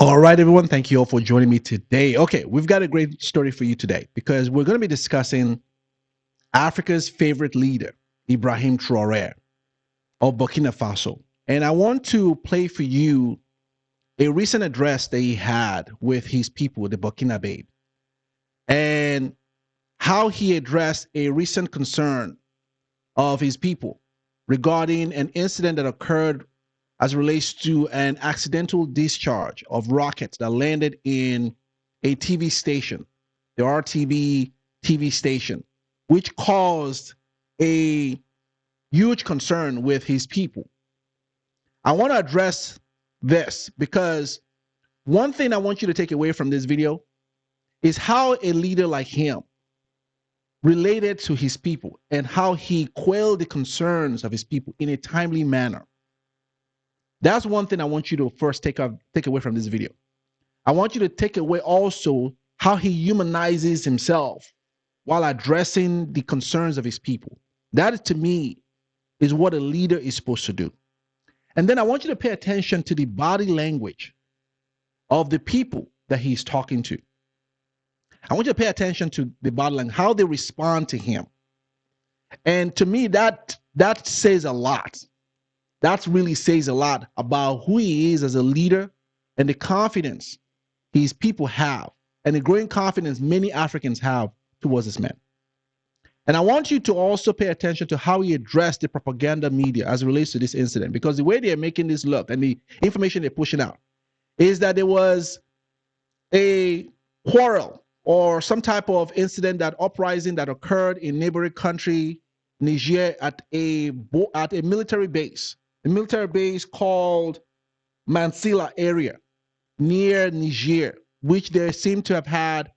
All right, everyone. Thank you all for joining me today. Okay, we've got a great story for you today because we're going to be discussing Africa's favorite leader, Ibrahim Traoré of Burkina Faso. And I want to play for you a recent address that he had with his people, the Burkinabe, and how he addressed a recent concern of his people regarding an incident that occurred as relates to an accidental discharge of rockets that landed in a TV station, the RTB TV station, which caused a huge concern with his people. I want to address this because one thing I want you to take away from this video is how a leader like him related to his people and how he quelled the concerns of his people in a timely manner. That's one thing I want you to first take away from this video. I want you to take away also how he humanizes himself while addressing the concerns of his people. That, to me, is what a leader is supposed to do. And then I want you to pay attention to the body language of the people that he's talking to. I want you to pay attention to the body language, how they respond to him. And to me, that says a lot. That really says a lot about who he is as a leader and the confidence his people have and the growing confidence many Africans have towards this man. And I want you to also pay attention to how he addressed the propaganda media as it relates to this incident, because the way they're making this look and the information they're pushing out is that there was a quarrel or some type of incident, that uprising that occurred in neighboring country, Niger, at a military base. A military base called Mansilla area near Niger, which they seem to have had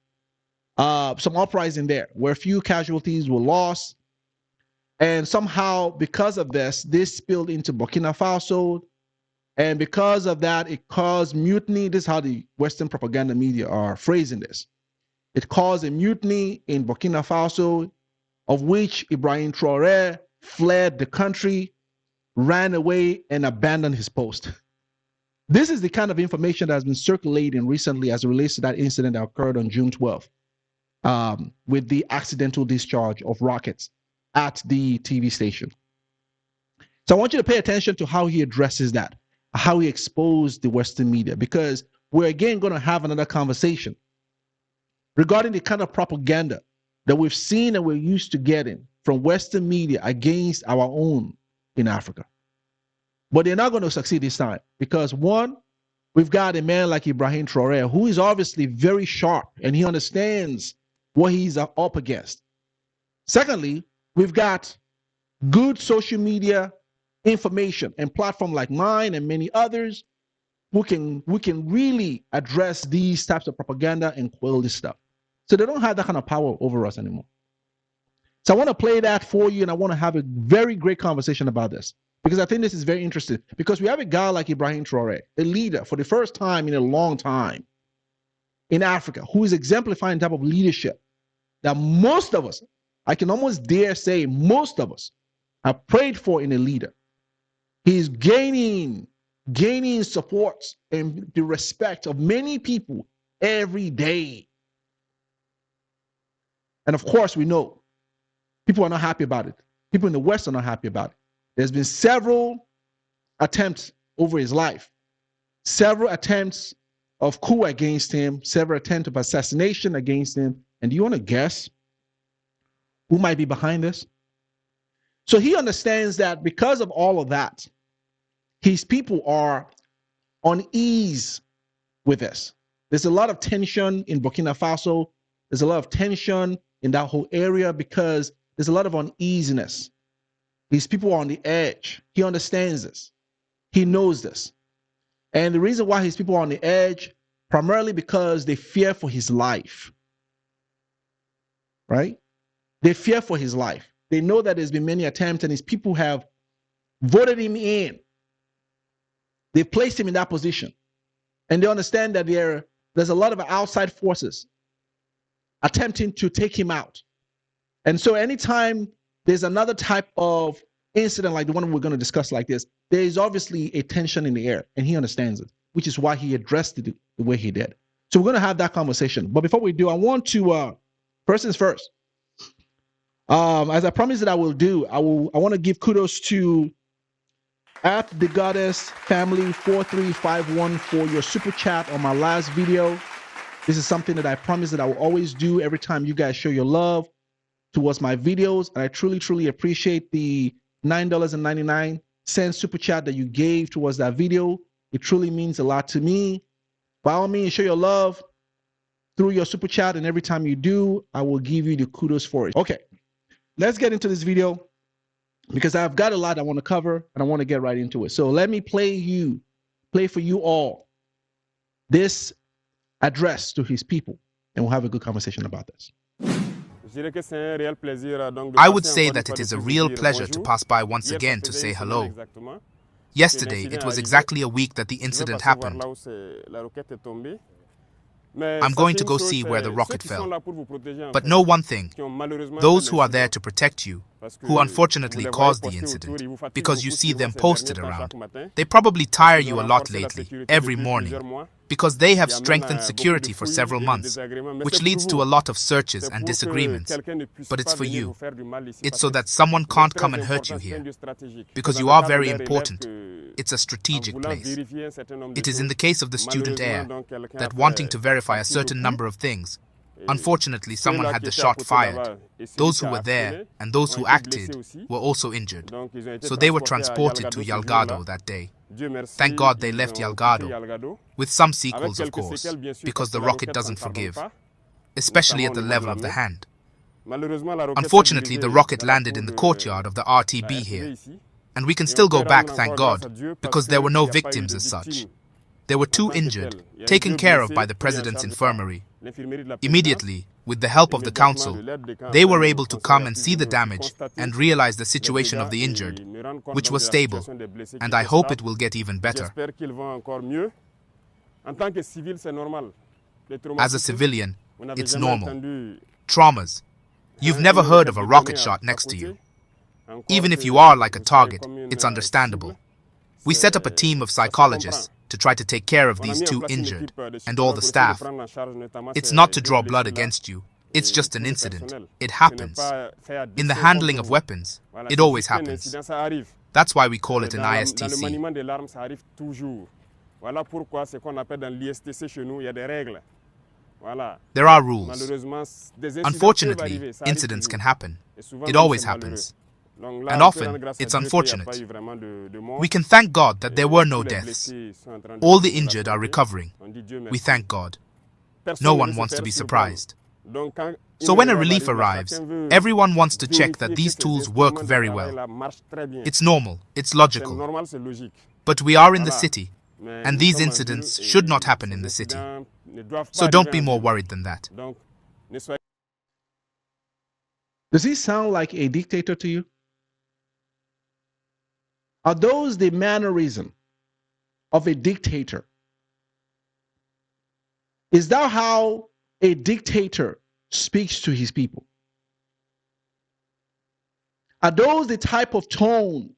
some uprising there where a few casualties were lost. And somehow, because of this spilled into Burkina Faso. And because of that, it caused mutiny. This is how the Western propaganda media are phrasing this. It caused a mutiny in Burkina Faso, of which Ibrahim Traoré fled the country, ran away, and abandoned his post. This is the kind of information that has been circulating recently as it relates to that incident that occurred on June 12th with the accidental discharge of rockets at the TV station. So I want you to pay attention to how he addresses that, how he exposed the Western media, because we're again going to have another conversation regarding the kind of propaganda that we've seen and we're used to getting from Western media against our own in Africa. But they're not going to succeed this time because, one, we've got a man like Ibrahim Traoré who is obviously very sharp and he understands what he's up against. Secondly, we've got good social media information and platform like mine and many others who can really address these types of propaganda and quell this stuff. So they don't have that kind of power over us anymore. So I want to play that for you, and I want to have a very great conversation about this because I think this is very interesting, because we have a guy like Ibrahim Traoré, a leader for the first time in a long time in Africa, who is exemplifying the type of leadership that most of us, I can almost dare say most of us, have prayed for in a leader. He's gaining support and the respect of many people every day. And of course, we know people are not happy about it. People in the West are not happy about it. There's been several attempts over his life, several attempts of coup against him, several attempts of assassination against him. And do you want to guess who might be behind this? So he understands that because of all of that, his people are unease with this. There's a lot of tension in Burkina Faso. There's a lot of tension in that whole area because there's a lot of uneasiness. These people are on the edge. He understands this. He knows this. And the reason why his people are on the edge, primarily because they fear for his life. Right? They fear for his life. They know that there's been many attempts and his people have voted him in. They placed him in that position. And they understand that there's a lot of outside forces attempting to take him out. And so anytime there's another type of incident like the one we're going to discuss like this, there is obviously a tension in the air, and he understands it. which is why he addressed it the way he did. So we're going to have that conversation. But before we do, I want to, first things first, as I promised that I will do, I want to give kudos to at the Goddess Family 4351 for your super chat on my last video. This is something that I promise that I will always do every time you guys show your love towards my videos. And I truly, truly appreciate the $9.99 super chat that you gave towards that video. It truly means a lot to me. By all means, show your love through your super chat, and every time you do, I will give you the kudos for it. Okay, let's get into this video because I've got a lot I want to cover and I want to get right into it. So let me play for you all this address to his people, and we'll have a good conversation about this. I would say that it is a real pleasure to pass by once again to say hello. Yesterday, it was exactly a week that the incident happened. I'm going to go see where the rocket fell. But know one thing, those who are there to protect you, who unfortunately caused the incident, because you see them posted around, they probably tire you a lot lately, every morning, because they have strengthened security for several months, which leads to a lot of searches and disagreements. But it's for you. It's so that someone can't come and hurt you here, because you are very important. It's a strategic place. It is in the case of the student heir that wanting to verify a certain number of things, unfortunately someone had the shot fired. Those who were there and those who acted were also injured. So they were transported to Yalgado that day. Thank God they left Yalgado, with some sequels of course, because the rocket doesn't forgive, especially at the level of the hand. Unfortunately, the rocket landed in the courtyard of the RTB here. And we can still go back, thank God, because there were no victims as such. There were 2 injured, taken care of by the president's infirmary. Immediately, with the help of the council, they were able to come and see the damage and realize the situation of the injured, which was stable, and I hope it will get even better. As a civilian, it's normal. Traumas. You've never heard of a rocket shot next to you. Even if you are like a target, it's understandable. We set up a team of psychologists to try to take care of these 2 injured and all the staff. It's not to draw blood against you. It's just an incident. It happens. In the handling of weapons, it always happens. That's why we call it an ISTC. There are rules. Unfortunately, incidents can happen. It always happens. And often, it's unfortunate. We can thank God that there were no deaths. All the injured are recovering. We thank God. No one wants to be surprised. So when a relief arrives, everyone wants to check that these tools work very well. It's normal. It's logical. But we are in the city, and these incidents should not happen in the city. So don't be more worried than that. Does he sound like a dictator to you? Are those the mannerism of a dictator? Is that how a dictator speaks to his people? Are those the type of tone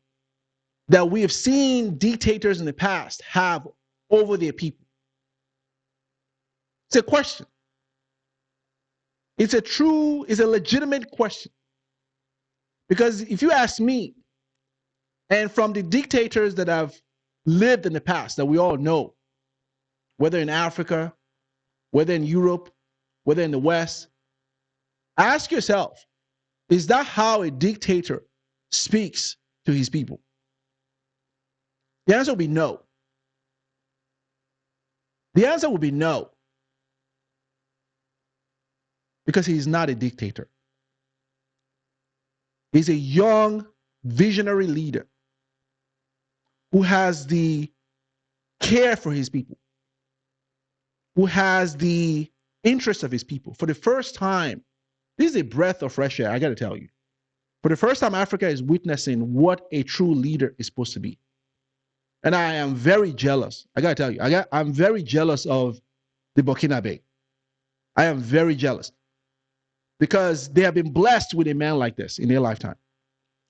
that we have seen dictators in the past have over their people? It's a question. It's a legitimate question. Because if you ask me, and from the dictators that have lived in the past that we all know, whether in Africa, whether in Europe, whether in the West, ask yourself, is that how a dictator speaks to his people? The answer will be no. The answer will be no. Because he is not a dictator. He's a young, visionary leader who has the care for his people, who has the interest of his people. For the first time, this is a breath of fresh air, I got to tell you. For the first time, Africa is witnessing what a true leader is supposed to be. And I am very jealous. I got to tell you, I'm very jealous of the Burkinabe. I am very jealous because they have been blessed with a man like this in their lifetime,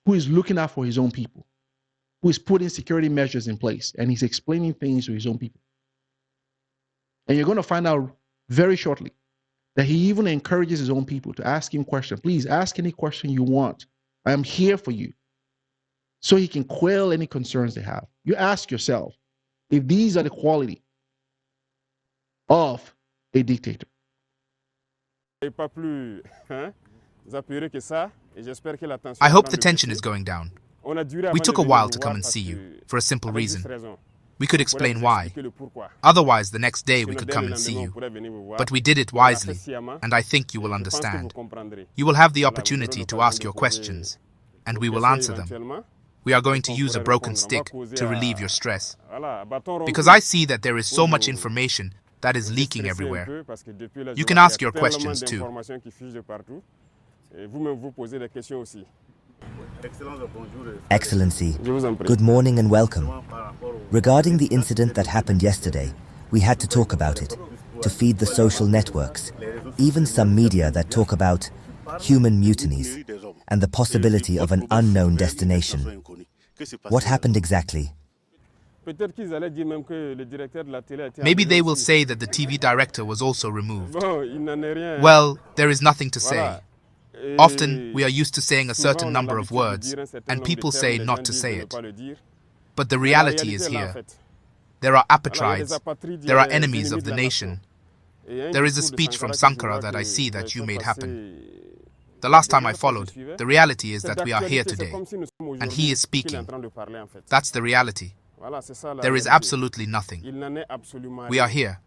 who is looking out for his own people, who is putting security measures in place, and he's explaining things to his own people. And you're going to find out very shortly that he even encourages his own people to ask him questions. Please ask any question you want. I am here for you. So he can quell any concerns they have. You ask yourself if these are the quality of a dictator. I hope the tension is going down. We took a while to come and see you, for a simple reason. We could explain why. Otherwise, the next day we could come and see you. But we did it wisely, and I think you will understand. You will have the opportunity to ask your questions, and we will answer them. We are going to use a broken stick to relieve your stress. Because I see that there is so much information that is leaking everywhere. You can ask your questions too. Excellency, good morning and welcome. Regarding the incident that happened yesterday, we had to talk about it, to feed the social networks, even some media that talk about human mutinies and the possibility of an unknown destination. What happened exactly? Maybe they will say that the TV director was also removed. Well, there is nothing to say. Often, we are used to saying a certain number of words, and people say not to say it. But the reality is here. There are apatrides. There are enemies of the nation. There is a speech from Sankara that I see that you made happen. The last time I followed, the reality is that we are here today, and he is speaking. That's the reality. There is absolutely nothing. We are here,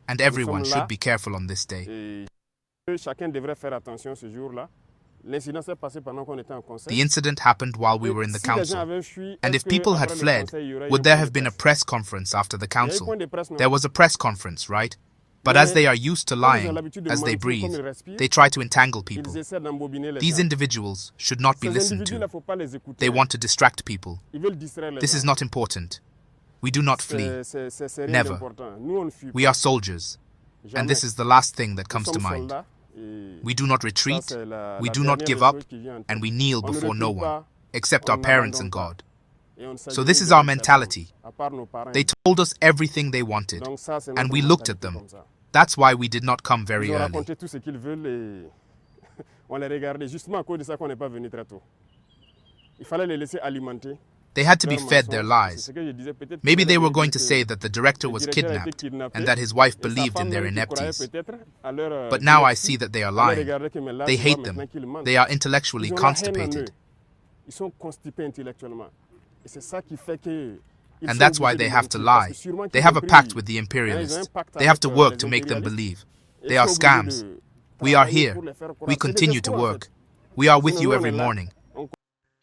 and everyone should be careful on this day. The incident happened while we were in the council, and if people had fled, would there have been a press conference after the council? There was a press conference, right? But as they are used to lying, as they breathe, they try to entangle people. These individuals should not be listened to. They want to distract people. This is not important. We do not flee. Never. We are soldiers. And this is the last thing that comes to mind. We do not retreat, we do not give up, and we kneel before no one, except our parents and God. So this is our mentality. They told us everything they wanted, and we looked at them. That's why we did not come very early. They had to be fed their lies. Maybe they were going to say that the director was kidnapped and that his wife believed in their inepties. But now I see that they are lying. They hate them. They are intellectually constipated. And that's why they have to lie. They have a pact with the imperialists. They have to work to make them believe. They are scams. We are here. We continue to work. We are with you every morning.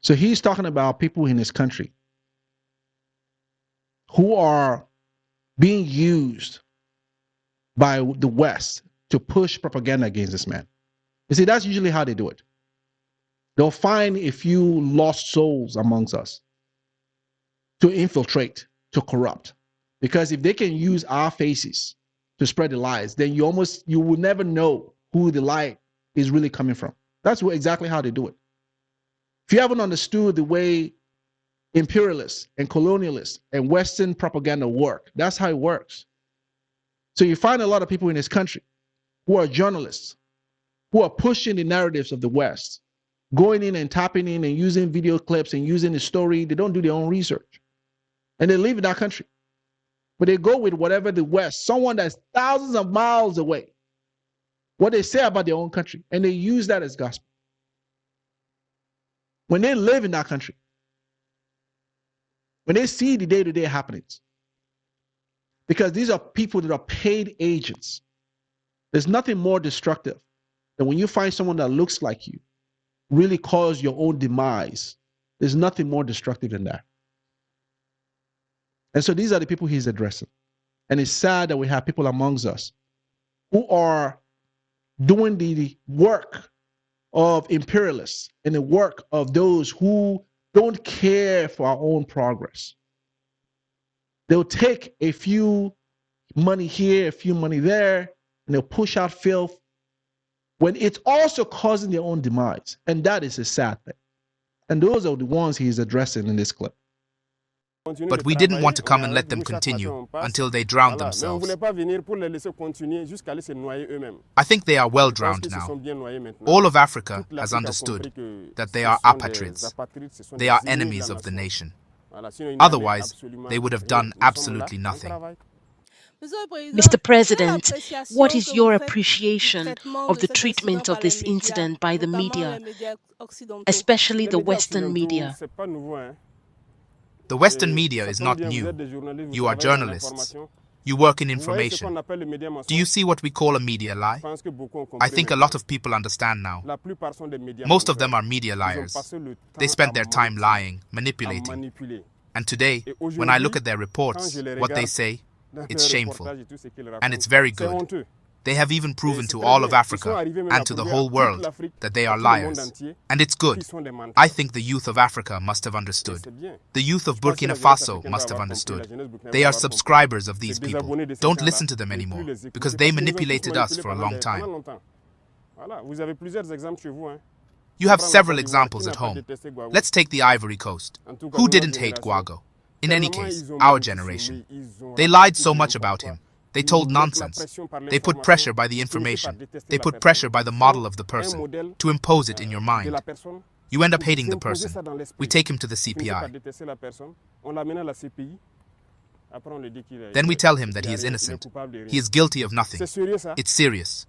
So he's talking about people in his country who are being used by the West to push propaganda against this man. You see, that's usually how they do it. They'll find a few lost souls amongst us to infiltrate, to corrupt. Because if they can use our faces to spread the lies, then you will never know who the lie is really coming from. That's exactly how they do it. If you haven't understood the way imperialists and colonialists and Western propaganda work, that's how it works. So you find a lot of people in this country who are journalists, who are pushing the narratives of the West, going in and tapping in and using video clips and using the story. They don't do their own research. And they live in that country. But they go with whatever the West, someone that's thousands of miles away, what they say about their own country, and they use that as gospel. When they live in that country, when they see the day-to-day happenings, because these are people that are paid agents, there's nothing more destructive than when you find someone that looks like you really cause your own demise. There's nothing more destructive than that. And so these are the people he's addressing. And it's sad that we have people amongst us who are doing the work of imperialists and the work of those who don't care for our own progress. They'll take a few money here, a few money there, and they'll push out filth when it's also causing their own demise. And that is a sad thing. And those are the ones he's addressing in this clip. But we didn't want to come and let them continue until they drowned themselves. I think they are well drowned now. All of Africa has understood that they are apatrids. They are enemies of the nation. Otherwise, they would have done absolutely nothing. Mr. President, what is your appreciation of the treatment of this incident by the media, especially the Western media? The Western media is not new. You are journalists. You work in information. Do you see what we call a media lie? I think a lot of people understand now. Most of them are media liars. They spent their time lying, manipulating. And today, when I look at their reports, what they say, it's shameful. And it's very good. They have even proven to all of Africa and to the whole world that they are liars. And it's good. I think the youth of Africa must have understood. The youth of Burkina Faso must have understood. They are subscribers of these people. Don't listen to them anymore, because they manipulated us for a long time. You have several examples at home. Let's take the Ivory Coast. Who didn't hate Guago? In any case, our generation. They lied so much about him. They told nonsense. They put pressure by the information. They put pressure by the model of the person to impose it in your mind. You end up hating the person. We take him to the CPI. Then we tell him that he is innocent. He is guilty of nothing. It's serious.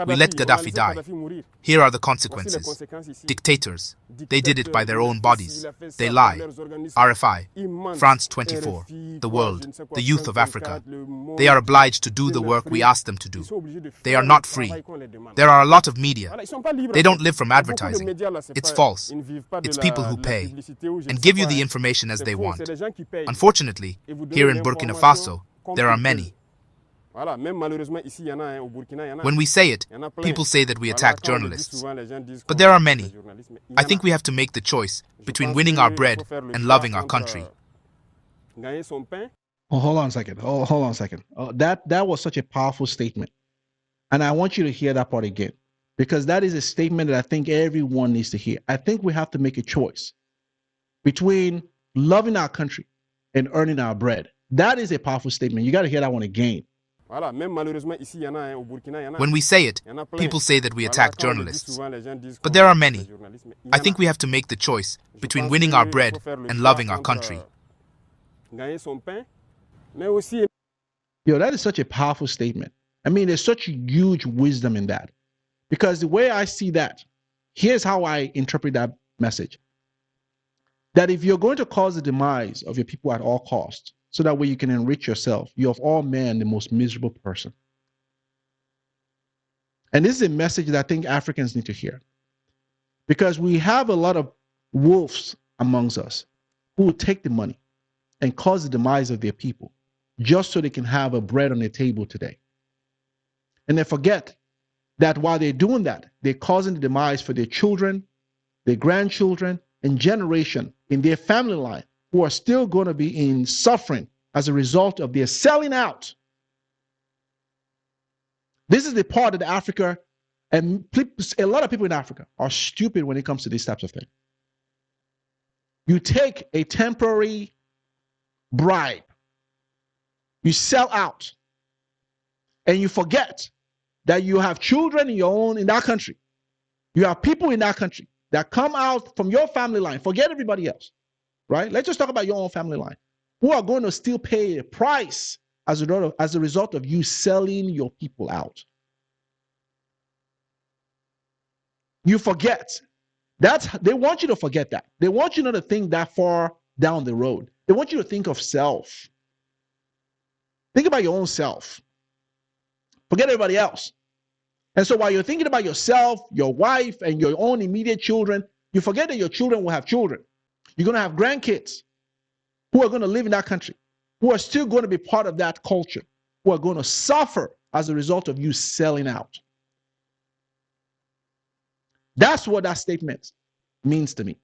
We let Gaddafi die. Here are the consequences. Dictators. They did it by their own bodies. They lie. RFI, France 24, the world, the youth of Africa. They are obliged to do the work we ask them to do. They are not free. There are a lot of media. They don't live from advertising. It's false. It's people who pay and give you the information as they want. Unfortunately, here in Burkina Faso, there are many. When we say it, people say that we attack journalists. But there are many. I think we have to make the choice between winning our bread and loving our country. Oh, hold on a second. Hold on a second. That was such a powerful statement. And I want you to hear that part again, because that is a statement that I think everyone needs to hear. I think we have to make a choice between loving our country and earning our bread. That is a powerful statement. You got to hear that one again. When we say it, people say that we attack journalists. But there are many. I think we have to make the choice between winning our bread and loving our country. Yo, that is such a powerful statement. I mean, there's such huge wisdom in that. Because the way I see that, here's how I interpret that message. That if you're going to cause the demise of your people at all costs, so that way you can enrich yourself, you're of all men the most miserable person. And this is a message that I think Africans need to hear. Because we have a lot of wolves amongst us who will take the money and cause the demise of their people just so they can have a bread on their table today. And they forget that while they're doing that, they're causing the demise for their children, their grandchildren, and generation in their family line, who are still going to be in suffering as a result of their selling out. This is the part of Africa, and a lot of people in Africa are stupid when it comes to these types of things. You take a temporary bribe, you sell out, and you forget that you have children in that country. You have people in that country that come out from your family line, forget everybody else. Right? Let's just talk about your own family line, who are going to still pay a price as a result of you selling your people out. You forget. They want you to forget that. They want you not to think that far down the road. They want you to think of self. Think about your own self. Forget everybody else. And so while you're thinking about yourself, your wife, and your own immediate children, you forget that your children will have children. You're going to have grandkids who are going to live in that country, who are still going to be part of that culture, who are going to suffer as a result of you selling out. That's what that statement means to me.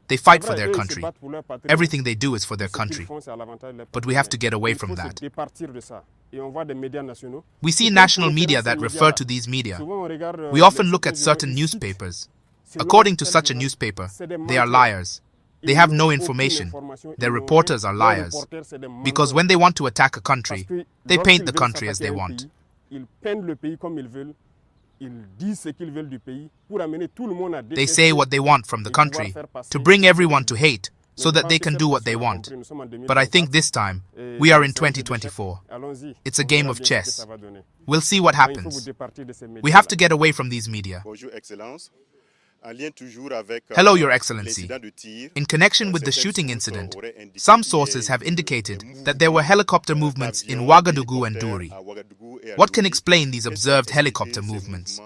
They fight for their country. Everything they do is for their country. But we have to get away from that. We see national media that refer to these media. We often look at certain newspapers. According to such a newspaper, they are liars. They have no information. Their reporters are liars. Because when they want to attack a country, they paint the country as they want. They say what they want from the country to bring everyone to hate so that they can do what they want. But I think this time, we are in 2024. It's a game of chess. We'll see what happens. We have to get away from these media. Hello, Your Excellency. In connection with the shooting incident, some sources have indicated that there were helicopter movements in Ouagadougou and Duri. What can explain these observed helicopter movements?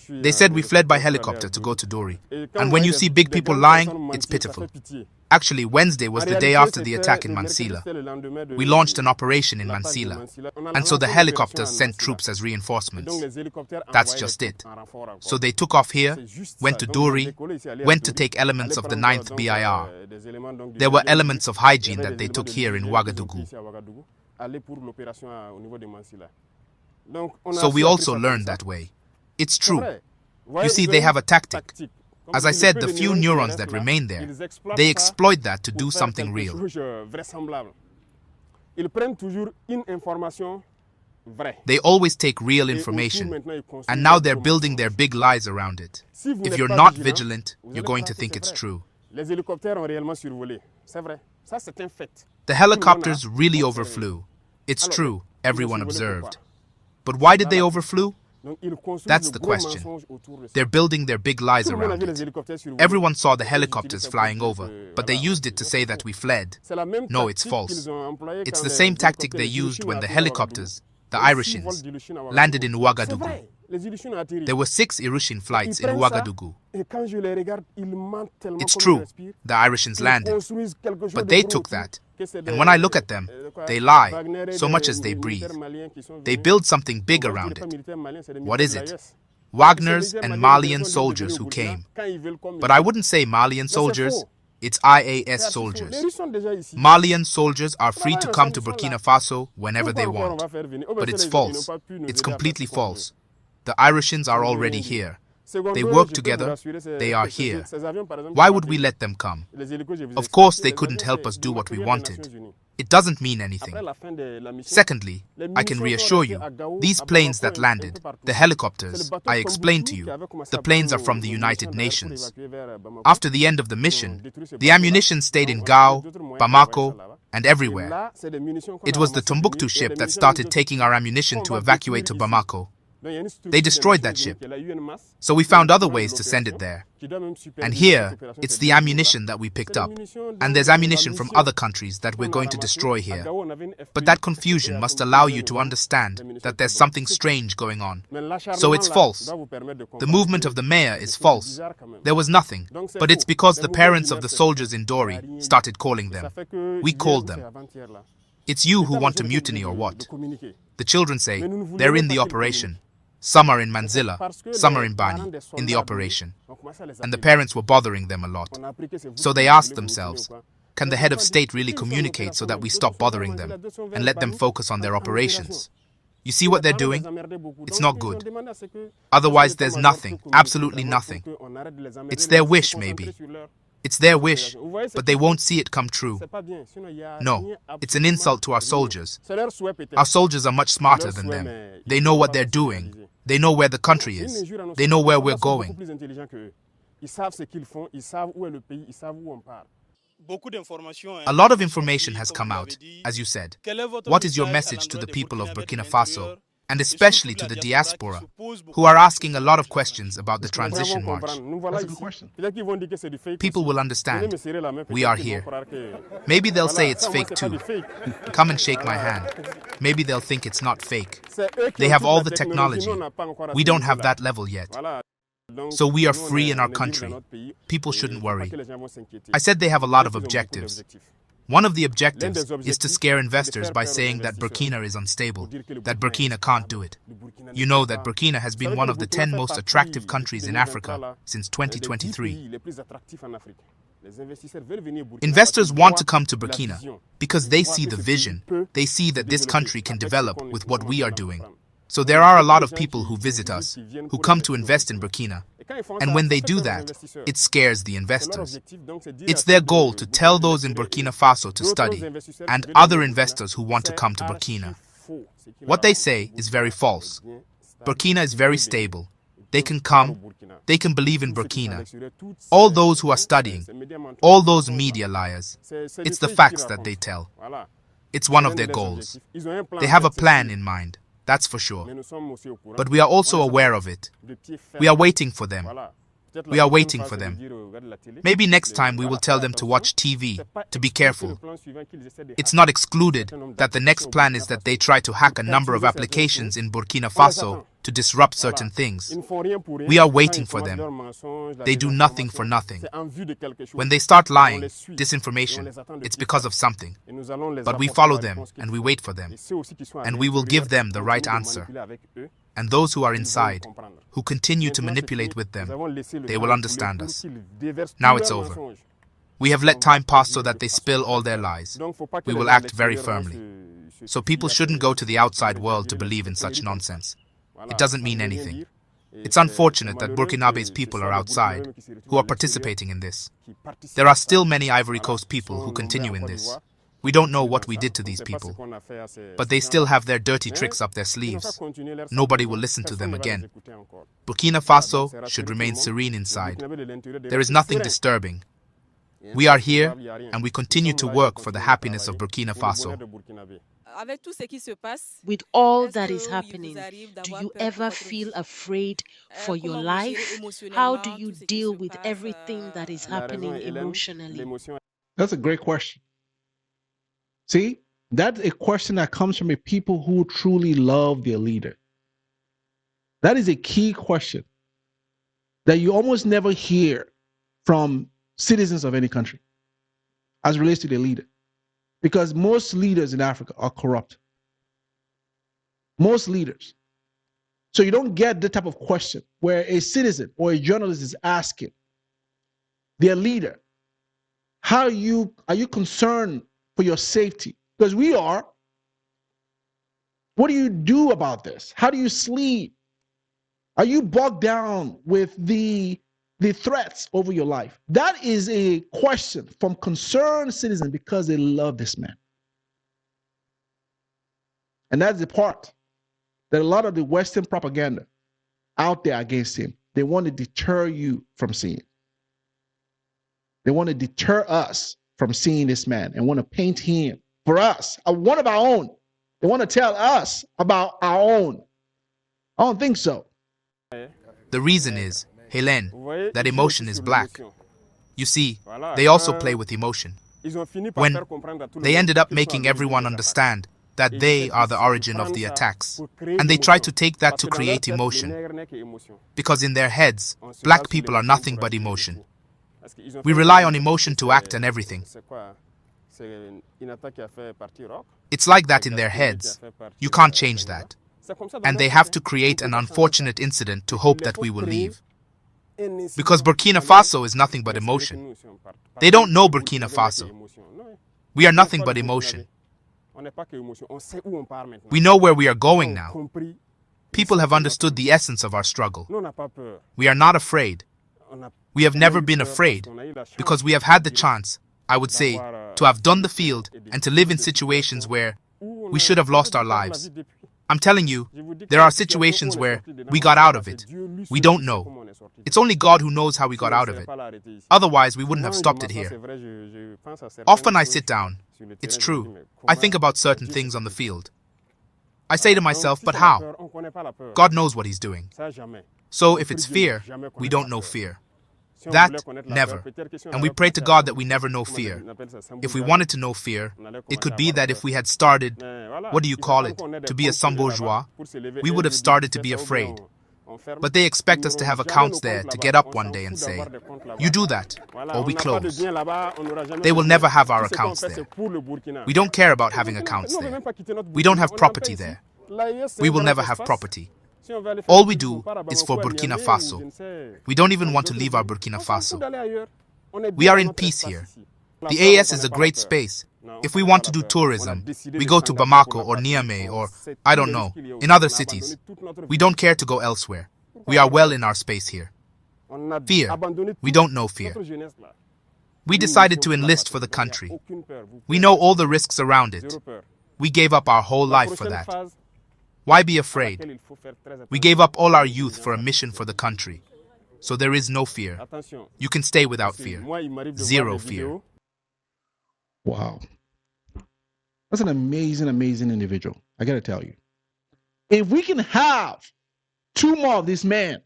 They said we fled by helicopter to go to Dori. And when you see big people lying, it's pitiful. Actually, Wednesday was the day after the attack in Mansilla. We launched an operation in Mansilla. And so the helicopters sent troops as reinforcements. That's just it. So they took off here, went to Dori, went to take elements of the 9th BIR. There were elements of hygiene that they took here in Ouagadougou. So we also learned that way. It's true. You see, they have a tactic. As I said, the few neurons that remain there, they exploit that to do something real. They always take real information, and now they're building their big lies around it. If you're not vigilant, you're going to think it's true. The helicopters really overflew. It's true, everyone observed. But why did they overflew? That's the question. They're building their big lies around it. Everyone saw the helicopters flying over, but they used it to say that we fled. No, it's false. It's the same tactic they used when the helicopters, the Irishins, landed in Ouagadougou. There were 6 Irushin flights in Ouagadougou. It's true, the Irishins landed, but they took that. And when I look at them, they lie so much as they breathe. They build something big around it. What is it? Wagner's and Malian soldiers who came. But I wouldn't say Malian soldiers, it's IAS soldiers. Malian soldiers are free to come to Burkina Faso whenever they want. But it's false. It's completely false. The Irishins are already here. They work together, they are here. Why would we let them come? Of course, they couldn't help us do what we wanted. It doesn't mean anything. Secondly, I can reassure you, these planes that landed, the helicopters, I explained to you, the planes are from the United Nations. After the end of the mission, the ammunition stayed in Gao, Bamako, and everywhere. It was the Tombouctou ship that started taking our ammunition to evacuate to Bamako. They destroyed that ship. So we found other ways to send it there. And here, it's the ammunition that we picked up. And there's ammunition from other countries that we're going to destroy here. But that confusion must allow you to understand that there's something strange going on. So it's false. The movement of the mayor is false. There was nothing. But it's because the parents of the soldiers in Dori started calling them. We called them. It's you who want to mutiny or what? The children say, they're in the operation. Some are in Manzilla, some are in Bani, in the operation. And the parents were bothering them a lot. So they asked themselves, can the head of state really communicate so that we stop bothering them and let them focus on their operations? You see what they're doing? It's not good. Otherwise, there's nothing, absolutely nothing. It's their wish, maybe. It's their wish, but they won't see it come true. No, it's an insult to our soldiers. Our soldiers are much smarter than them. They know what they're doing. They know where the country is. They know where we're going. A lot of information has come out, as you said. What is your message to the people of Burkina Faso, and especially to the diaspora, who are asking a lot of questions about the transition march? That's a good question. People will understand. We are here. Maybe they'll say it's fake too. Come and shake my hand. Maybe they'll think it's not fake. They have all the technology. We don't have that level yet. So we are free in our country. People shouldn't worry. I said they have a lot of objectives. One of the objectives is to scare investors by saying that Burkina is unstable, that Burkina can't do it. You know that Burkina has been one of the 10 most attractive countries in Africa since 2023. Investors want to come to Burkina because they see the vision. They see that this country can develop with what we are doing. So there are a lot of people who visit us, who come to invest in Burkina. And when they do that, it scares the investors. It's their goal to tell those in Burkina Faso to study, and other investors who want to come to Burkina. What they say is very false. Burkina is very stable. They can come, they can believe in Burkina. All those who are studying, all those media liars, it's the facts that they tell. It's one of their goals. They have a plan in mind, that's for sure. But we are also aware of it. We are waiting for them. We are waiting for them. Maybe next time we will tell them to watch TV, to be careful. It's not excluded that the next plan is that they try to hack a number of applications in Burkina Faso to disrupt certain things. We are waiting for them. They do nothing for nothing. When they start lying, disinformation, it's because of something. But we follow them and we wait for them. And we will give them the right answer. And those who are inside, who continue to manipulate with them, they will understand us. Now it's over. We have let time pass so that they spill all their lies. We will act very firmly. So people shouldn't go to the outside world to believe in such nonsense. It doesn't mean anything. It's unfortunate that Burkinabe's people are outside, who are participating in this. There are still many Ivory Coast people who continue in this. We don't know what we did to these people, but they still have their dirty tricks up their sleeves. Nobody will listen to them again. Burkina Faso should remain serene inside. There is nothing disturbing. We are here and we continue to work for the happiness of Burkina Faso. With all that is happening, do you ever feel afraid for your life? How do you deal with everything that is happening emotionally? That's a great question. See, that's a question that comes from a people who truly love their leader. That is a key question that you almost never hear from citizens of any country as relates to their leader. Because most leaders in Africa are corrupt. Most leaders. So you don't get the type of question where a citizen or a journalist is asking their leader, are you concerned for your safety? Because we are. What do you do about this? How do you sleep? Are you bogged down with the threats over your life? That is a question from concerned citizens because they love this man. And that's the part that a lot of the Western propaganda out there against him, they want to deter you from seeing. They want to deter us from seeing this man and want to paint him for us, one of our own. They want to tell us about our own. I don't think so. The reason is, Hélène, that emotion is black. You see, they also play with emotion. When they ended up making everyone understand that they are the origin of the attacks, and they try to take that to create emotion. Because in their heads, black people are nothing but emotion. We rely on emotion to act and everything. It's like that in their heads. You can't change that. And they have to create an unfortunate incident to hope that we will leave. Because Burkina Faso is nothing but emotion. They don't know Burkina Faso. We are nothing but emotion. We know where we are going now. People have understood the essence of our struggle. We are not afraid. We have never been afraid because we have had the chance, I would say, to have done the field and to live in situations where we should have lost our lives. I'm telling you, there are situations where we got out of it. We don't know. It's only God who knows how we got out of it. Otherwise, we wouldn't have stopped it here. Often I sit down. It's true. I think about certain things on the field. I say to myself, but how? God knows what He's doing. So if it's fear, we don't know fear. That, never. And we pray to God that we never know fear. If we wanted to know fear, it could be that if we had started, what do you call it, to be a some bourgeois, we would have started to be afraid. But they expect us to have accounts there to get up one day and say, you do that, or we close. They will never have our accounts there. We don't care about having accounts there. We don't have property there. We will never have property. All we do is for Burkina Faso. We don't even want to leave our Burkina Faso. We are in peace here. The AS is a great space. If we want to do tourism, we go to Bamako or Niamey or, I don't know, in other cities. We don't care to go elsewhere. We are well in our space here. Fear. We don't know fear. We decided to enlist for the country. We know all the risks around it. We gave up our whole life for that. Why be afraid? We gave up all our youth for a mission for the country. So there is no fear. You can stay without fear. Zero fear. Wow. That's an amazing, amazing individual. I got to tell you. If we can have 2 more of this man,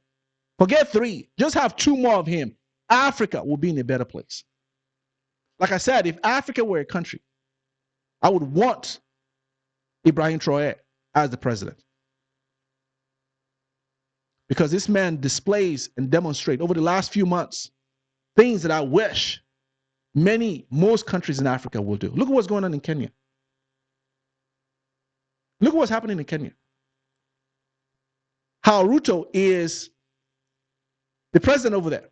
forget 3, just have 2 more of him, Africa will be in a better place. Like I said, if Africa were a country, I would want Ibrahim Traoré as the president. Because this man displays and demonstrates over the last few months things that I wish most countries in Africa will do. Look at what's going on in Kenya. Look at what's happening in Kenya. How Ruto is, the president over there,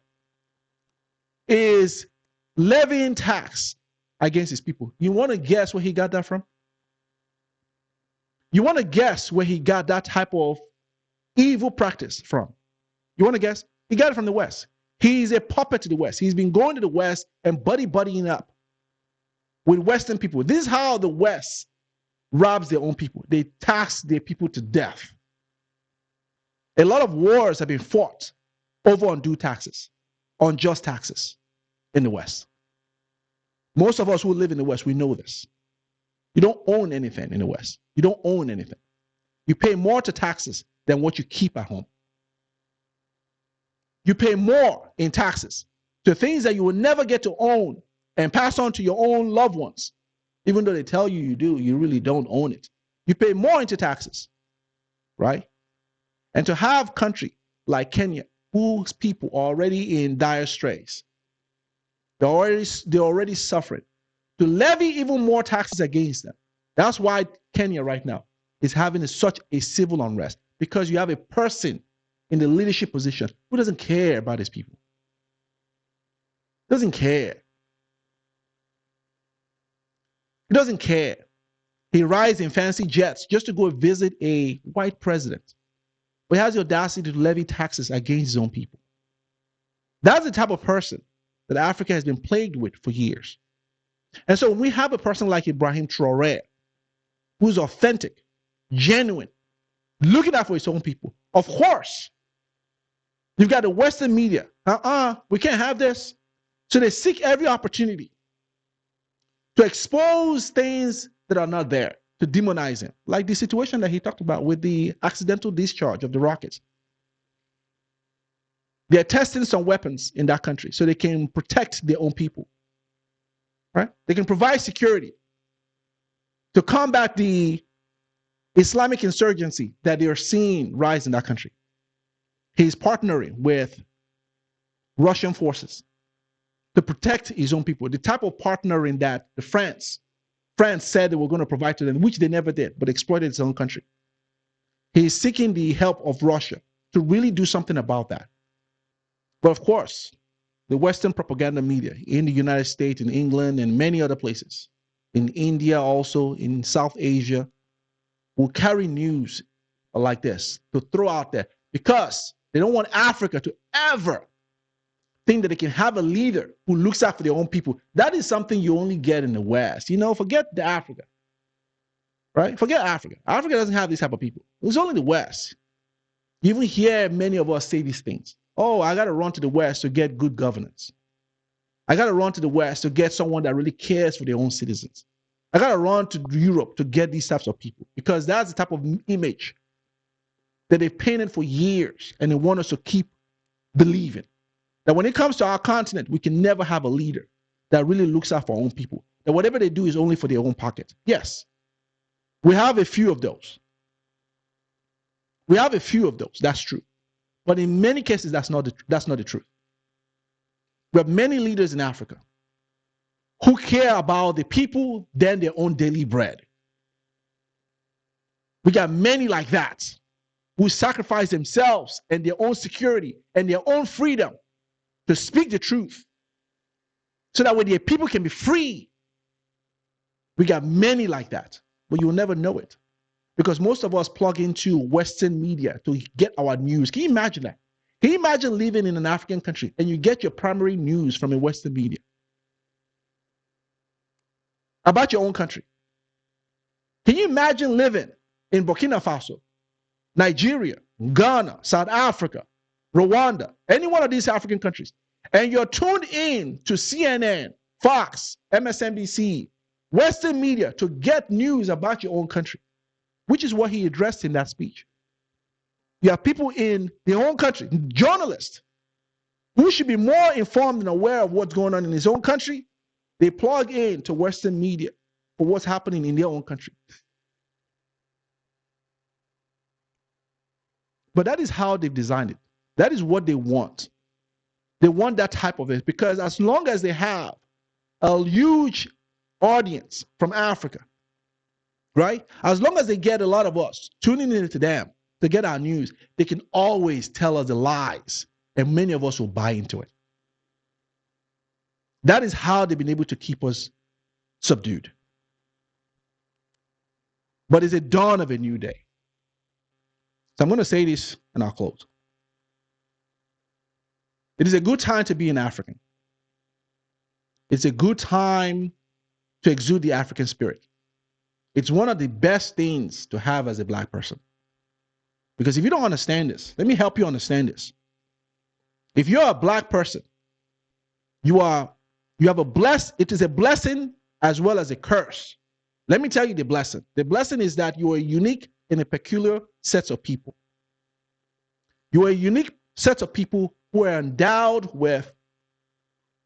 is levying tax against his people. You want to guess where he got that from? You want to guess where he got that type of evil practice from? You want to guess? He got it from the West. He's a puppet to the West. He's been going to the West and buddying up with Western people. This is how the West robs their own people. They tax their people to death. A lot of wars have been fought over undue taxes, unjust taxes in the West. Most of us who live in the West, we know this. You don't own anything in the West. You don't own anything. You pay more to taxes than what you keep at home. You pay more in taxes to things that you will never get to own and pass on to your own loved ones. Even though they tell you you do, you really don't own it. You pay more into taxes, right? And to have a country like Kenya, whose people are already in dire straits, they're already suffering, to levy even more taxes against them. That's why Kenya right now is having such a civil unrest, because you have a person in the leadership position who doesn't care about his people. Doesn't care. He doesn't care. He rides in fancy jets just to go visit a white president. But he has the audacity to levy taxes against his own people. That's the type of person that Africa has been plagued with for years. And so when we have a person like Ibrahim Traoré, who's authentic, genuine, looking out for his own people, of course, you've got the Western media. We can't have this. So they seek every opportunity to expose things that are not there, to demonize him, like the situation that he talked about with the accidental discharge of the rockets. They're testing some weapons in that country so they can protect their own people, right? They can provide security to combat the Islamic insurgency that they are seeing rise in that country. He's partnering with Russian forces to protect his own people. The type of partnering that France said they were going to provide to them, which they never did, but exploited its own country. He's seeking the help of Russia to really do something about that. But of course, the Western propaganda media in the United States, in England, and many other places, in India also, in South Asia, will carry news like this to throw out there because they don't want Africa to ever think that they can have a leader who looks out for their own people. That is something you only get in the West. You know, forget the Africa, right? Forget Africa. Africa doesn't have these type of people. It's only the West. You even hear many of us say these things. Oh, I got to run to the West to get good governance. I got to run to the West to get someone that really cares for their own citizens. I got to run to Europe to get these types of people because that's the type of image that they've painted for years and they want us to keep believing. That when it comes to our continent, we can never have a leader that really looks out for our own people. That whatever they do is only for their own pocket. Yes, we have a few of those. We have a few of those. That's true. But in many cases, that's not the truth. We have many leaders in Africa who care about the people than their own daily bread. We got many like that who sacrifice themselves and their own security and their own freedom to speak the truth so that way their people can be free. We got many like that, but you'll never know it because most of us plug into Western media to get our news. Can you imagine that? Can you imagine living in an African country and you get your primary news from a Western media about your own country? Can you imagine living in Burkina Faso, Nigeria, Ghana, South Africa, Rwanda, any one of these African countries, and you're tuned in to CNN, Fox, MSNBC, Western media to get news about your own country, which is what he addressed in that speech. You have people in their own country, journalists, who should be more informed and aware of what's going on in his own country. They plug in to Western media for what's happening in their own country. But that is how they've designed it. That is what they want. They want that type of it because as long as they have a huge audience from Africa, right? As long as they get a lot of us tuning into them to get our news, they can always tell us the lies, and many of us will buy into it. That is how they've been able to keep us subdued. But it's a dawn of a new day. So I'm going to say this and I'll close. It is a good time to be an African. It's a good time to exude the African spirit. It's one of the best things to have as a black person. Because if you don't understand this, let me help you understand this. If you're a black person, it is a blessing as well as a curse. Let me tell you the blessing. The blessing is that you are unique in a peculiar set of people. You are a unique set of people who are endowed with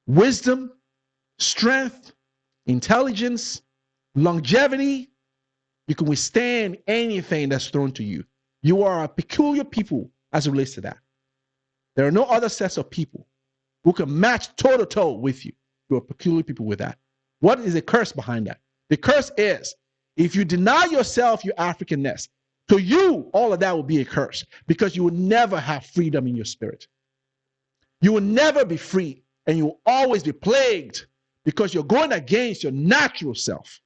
wisdom, strength, intelligence, longevity. You can withstand anything that's thrown to you. You are a peculiar people as it relates to that. There are no other sets of people who can match toe-to-toe with you. You are peculiar people with that. What is the curse behind that? The curse is if you deny yourself your Africanness, to you, all of that will be a curse because you will never have freedom in your spirit. You will never be free and you will always be plagued because you're going against your natural self.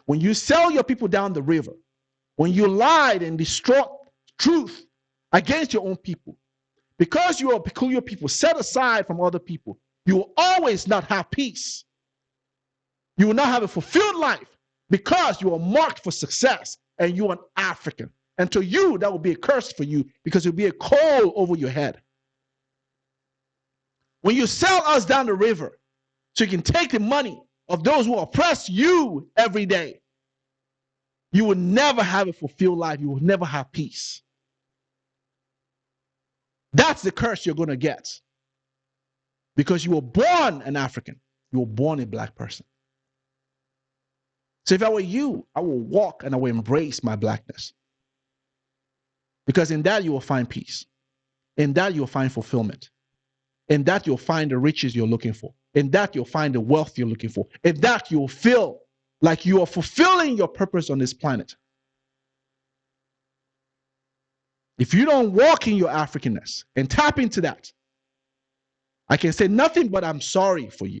When you sell your people down the river, when you lied and distort truth against your own people, because you are peculiar people set aside from other people, you will always not have peace. You will not have a fulfilled life because you are marked for success and you are an African. And to you, that will be a curse for you because it will be a coal over your head. When you sell us down the river so you can take the money of those who oppress you every day, you will never have a fulfilled life. You will never have peace. That's the curse you're going to get because you were born an African. You were born a black person. So if I were you, I will walk and I will embrace my blackness. Because in that you will find peace. In that you'll find fulfillment. In that you'll find the riches you're looking for. In that you'll find the wealth you're looking for. In that you'll feel like you are fulfilling your purpose on this planet. If you don't walk in your Africanness and tap into that, I can say nothing but I'm sorry for you.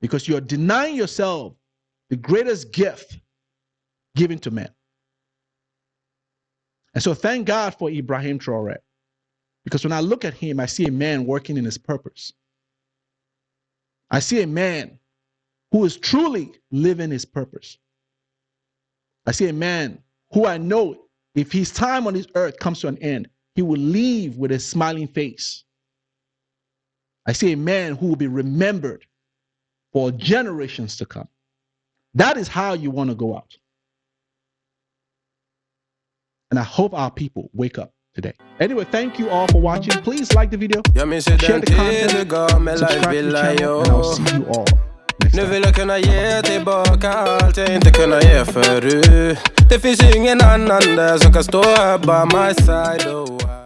Because you're denying yourself the greatest gift given to man. And so thank God for Ibrahim Traoré. Because when I look at him, I see a man working in his purpose. I see a man who is truly living his purpose. I see a man who I know if his time on this earth comes to an end, he will leave with a smiling face. I see a man who will be remembered for generations to come. That is how you want to go out. And I hope our people wake up today. Anyway, thank you all for watching. Please like the video, share the content, subscribe to the channel, and I'll see you all next time. Nu vill jag kunna ge tillbaka allt jag inte kunnat ge förut. Det finns ingen annan där som kan stå här by my side.